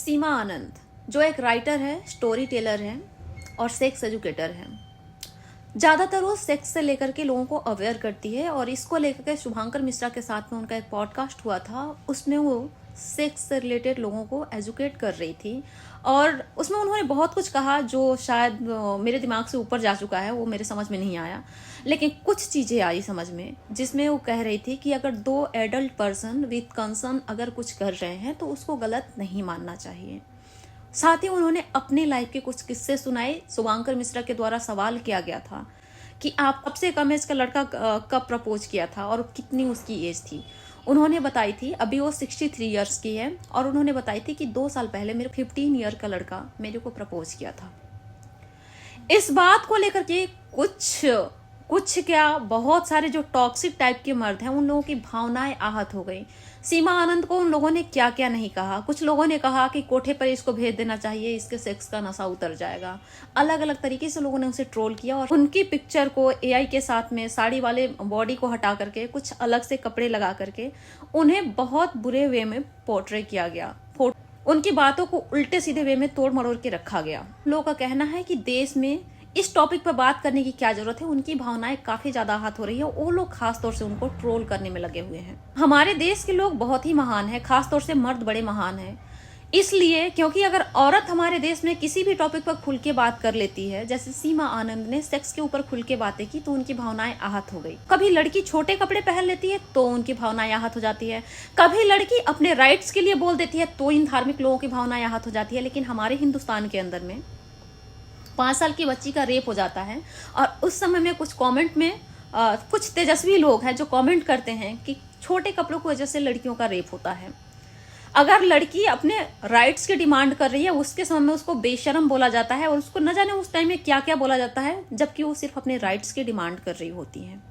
सीमा आनंद जो एक राइटर है, स्टोरी टेलर है और सेक्स एजुकेटर है। ज़्यादातर वो सेक्स से लेकर के लोगों को अवेयर करती है और इसको लेकर के शुभांकर मिश्रा के साथ में उनका एक पॉडकास्ट हुआ था। उसमें वो सेक्स से रिलेटेड लोगों को एजुकेट कर रही थी और उसमें उन्होंने बहुत कुछ कहा जो शायद मेरे दिमाग से ऊपर जा चुका है, वो मेरे समझ में नहीं आया। लेकिन कुछ चीज़ें आई समझ में, जिसमें वो कह रही थी कि अगर दो एडल्ट पर्सन विथ कंसर्न अगर कुछ कर रहे हैं तो उसको गलत नहीं मानना चाहिए। साथ ही उन्होंने अपने लाइफ के कुछ किस्से सुनाए। शुभांकर मिश्रा के द्वारा सवाल किया गया था कि आप सबसे कम एज का लड़का कब प्रपोज किया था और कितनी उसकी एज थी। उन्होंने बताई थी, अभी वो 63 इयर्स की है, और उन्होंने बताई थी कि 2 साल पहले मेरे 15 ईयर का लड़का मेरे को प्रपोज किया था। इस बात को लेकर के कुछ क्या बहुत सारे जो टॉक्सिक टाइप के मर्द हैं उन लोगों की भावनाएं आहत हो गई। सीमा आनंद को उन लोगों ने क्या क्या नहीं कहा। कुछ लोगों ने कहा कि कोठे पर इसको भेज देना चाहिए, इसके सेक्स का नशा उतर जाएगा। अलग अलग तरीके से लोगों ने उसे ट्रोल किया और उनकी पिक्चर को एआई के साथ में साड़ी वाले बॉडी को हटा करके कुछ अलग से कपड़े लगा करके उन्हें बहुत बुरे वे में पोर्ट्रे किया गया। उनकी बातों को उल्टे सीधे वे में तोड़ मरोड़ के रखा गया। लोगों का कहना है कि देश में इस टॉपिक पर बात करने की क्या जरूरत है। उनकी भावनाएं काफी ज्यादा आहत हो रही है। वो लोग खास तौर से उनको ट्रोल करने में लगे हुए हैं। हमारे देश के लोग बहुत ही महान हैं, खास तौर से मर्द बड़े महान हैं, इसलिए क्योंकि अगर औरत हमारे देश में किसी भी टॉपिक पर खुल के बात कर लेती है, जैसे सीमा आनंद ने सेक्स के ऊपर खुल के बातें की, तो उनकी भावनाएं आहत हो गई। कभी लड़की छोटे कपड़े पहन लेती है तो उनकी भावनाएं आहत हो जाती है। कभी लड़की अपने राइट्स के लिए बोल देती है तो इन धार्मिक लोगों की भावनाएं आहत हो जाती है। लेकिन हमारे हिंदुस्तान के अंदर में 5 साल की बच्ची का रेप हो जाता है और उस समय में कुछ कमेंट में कुछ तेजस्वी लोग हैं जो कमेंट करते हैं कि छोटे कपड़ों की वजह से लड़कियों का रेप होता है। अगर लड़की अपने राइट्स की डिमांड कर रही है, उसके समय में उसको बेशरम बोला जाता है और उसको न जाने उस टाइम में क्या क्या बोला जाता है, जबकि वो सिर्फ अपने राइट्स की डिमांड कर रही होती है।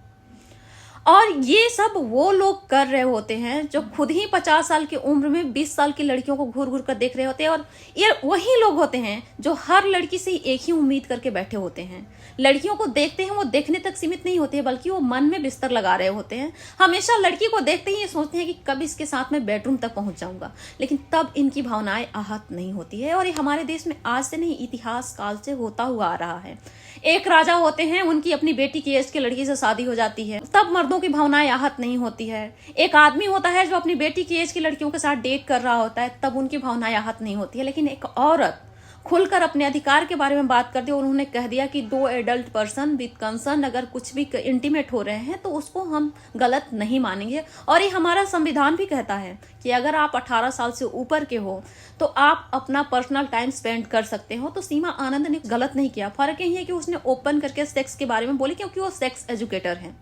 और ये सब वो लोग कर रहे होते हैं जो खुद ही 50 साल की उम्र में 20 साल की लड़कियों को घूर घूर कर देख रहे होते हैं। और ये वही लोग होते हैं जो हर लड़की से एक ही उम्मीद करके बैठे होते हैं। लड़कियों को देखते हैं, वो देखने तक सीमित नहीं होते हैं, बल्कि वो मन में बिस्तर लगा रहे होते हैं। हमेशा लड़की को देखते ही ये सोचते हैं कि कब इसके साथ में बेडरूम तक पहुंच जाऊंगा, लेकिन तब इनकी भावनाएं आहत नहीं होती है। और ये हमारे देश में आज से नहीं, इतिहास काल से होता हुआ आ रहा है। एक राजा होते हैं, उनकी अपनी बेटी की एज की लड़की से शादी हो जाती है, तब मर्दों की भावनाएं आहत नहीं होती है। एक आदमी होता है जो अपनी बेटी की एज की लड़कियों के साथ डेट कर रहा होता है, तब उनकी भावनाएं आहत नहीं होती है। लेकिन एक औरत खुलकर अपने अधिकार के बारे में बात कर दी और उन्होंने कह दिया कि 2 एडल्ट पर्सन विद कंसर्न अगर कुछ भी इंटीमेट हो रहे हैं तो उसको हम गलत नहीं मानेंगे। और ये हमारा संविधान भी कहता है कि अगर आप 18 साल से ऊपर के हो तो आप अपना पर्सनल टाइम स्पेंड कर सकते हो। तो सीमा आनंद ने गलत नहीं किया। फर्क यही है कि उसने ओपन करके सेक्स के बारे में बोली, क्योंकि वो सेक्स एजुकेटर है।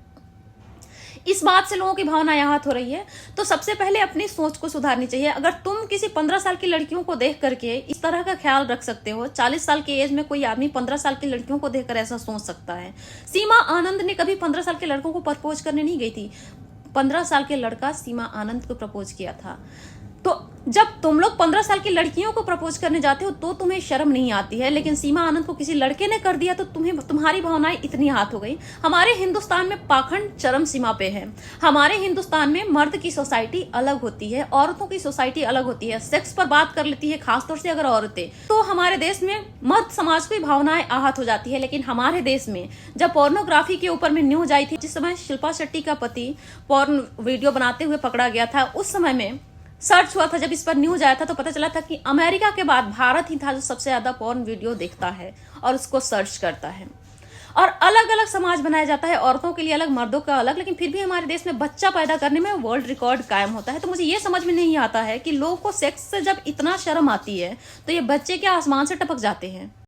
इस बात से लोगों की भावनाएं आहत हो रही है। तो सबसे पहले अपनी सोच को सुधारनी चाहिए। अगर तुम किसी 15 साल की लड़कियों को देख करके इस तरह का ख्याल रख सकते हो, 40 साल की एज में कोई आदमी 15 साल की लड़कियों को देखकर ऐसा सोच सकता है। सीमा आनंद ने कभी 15 साल के लड़कों को प्रपोज करने नहीं गई थी। 15 साल के लड़का सीमा आनंद को प्रपोज किया था। तो जब तुम लोग 15 साल की लड़कियों को प्रपोज करने जाते हो तो तुम्हें शर्म नहीं आती है, लेकिन सीमा आनंद को किसी लड़के ने कर दिया तो तुम्हारी भावनाएं इतनी आहत हो गई। हमारे हिंदुस्तान में पाखंड चरम सीमा पे है। हमारे हिंदुस्तान में मर्द की सोसाइटी अलग होती है, औरतों की सोसाइटी अलग होती है। सेक्स पर बात कर लेती है, खासतौर से अगर औरतें, तो हमारे देश में मर्द समाज की भावनाएं आहत हो जाती है। लेकिन हमारे देश में जब पोर्नोग्राफी के ऊपर में न्यूज आई थी, जिस समय शिल्पा शेट्टी का पति पोर्न वीडियो बनाते हुए पकड़ा गया था, उस समय में सर्च हुआ था, जब इस पर न्यूज आया था तो पता चला था कि अमेरिका के बाद भारत ही था जो सबसे ज्यादा पोर्न वीडियो देखता है और उसको सर्च करता है। और अलग अलग समाज बनाया जाता है, औरतों के लिए अलग, मर्दों का अलग, लेकिन फिर भी हमारे देश में बच्चा पैदा करने में वर्ल्ड रिकॉर्ड कायम होता है। तो मुझे ये समझ में नहीं आता है कि लोगों को सेक्स से जब इतना शर्म आती है तो ये बच्चे क्या आसमान से टपक जाते हैं।